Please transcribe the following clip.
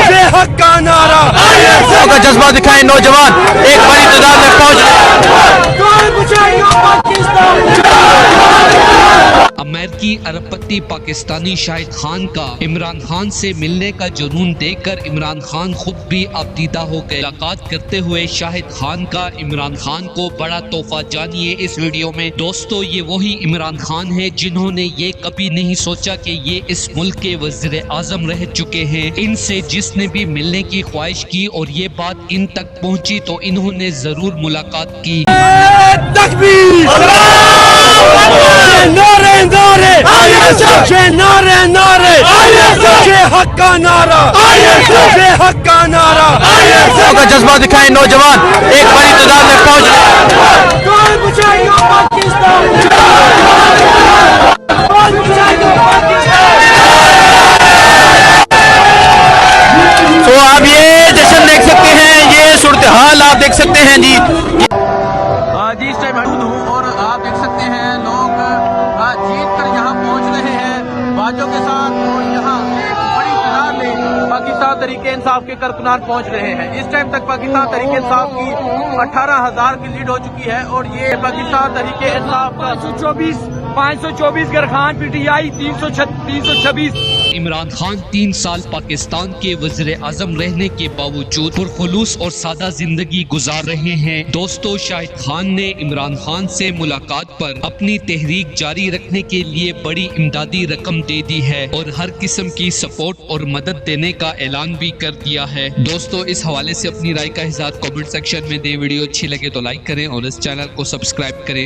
बेहक का नारा का जज्बा दिखाए नौजवान एक बड़ी तादाद में पहुंच। अमेरिकी अरबपति पाकिस्तानी शाहिद खान का इमरान खान से मिलने का जुनून देखकर इमरान खान खुद भी अबदीदा हो गए। मुलाकात करते हुए शाहिद खान का इमरान खान को बड़ा तोहफा जानिए इस वीडियो में। दोस्तों, ये वही इमरान खान है जिन्होंने ये कभी नहीं सोचा कि ये इस मुल्क के वज़ीर आज़म रह चुके हैं। इनसे जिसने भी मिलने की ख्वाहिश की और ये बात इन तक पहुँची तो इन्होंने जरूर मुलाकात की। नारे नारे नारे नारे हक का नारा बेहक का नारा का जज्बा दिखाए नौजवान एक बड़ी तादाद में पहुंच। तो आप ये जश्न देख सकते हैं, ये सूरत हाल आप देख सकते हैं जी। जी इस टाइम मौजूद हूँ और आप देख सकते हैं लोग जीत कर यहाँ पहुँच रहे हैं बाजों के साथ और यहाँ एक बड़ी तादाद में पाकिस्तान तहरीक इंसाफ के कारकुनान पहुँच रहे हैं। इस टाइम तक पाकिस्तान तहरीक इंसाफ की 18,000 की लीड हो चुकी है और ये पाकिस्तान तहरीक इंसाफ का 524 गरखान PTI 326। इमरान खान 3 साल पाकिस्तान के वज़ीर आज़म रहने के बावजूद पुरखुलूस और सादा जिंदगी गुजार रहे हैं। दोस्तों, शाहिद खान ने इमरान खान से मुलाकात पर अपनी तहरीक जारी रखने के लिए बड़ी इमदादी रकम दे दी है और हर किस्म की सपोर्ट और मदद देने का ऐलान भी कर दिया है। दोस्तों, इस हवाले से अपनी राय का इज़हार कमेंट सेक्शन में दें। वीडियो अच्छी लगे तो लाइक करें और इस चैनल को सब्सक्राइब करें।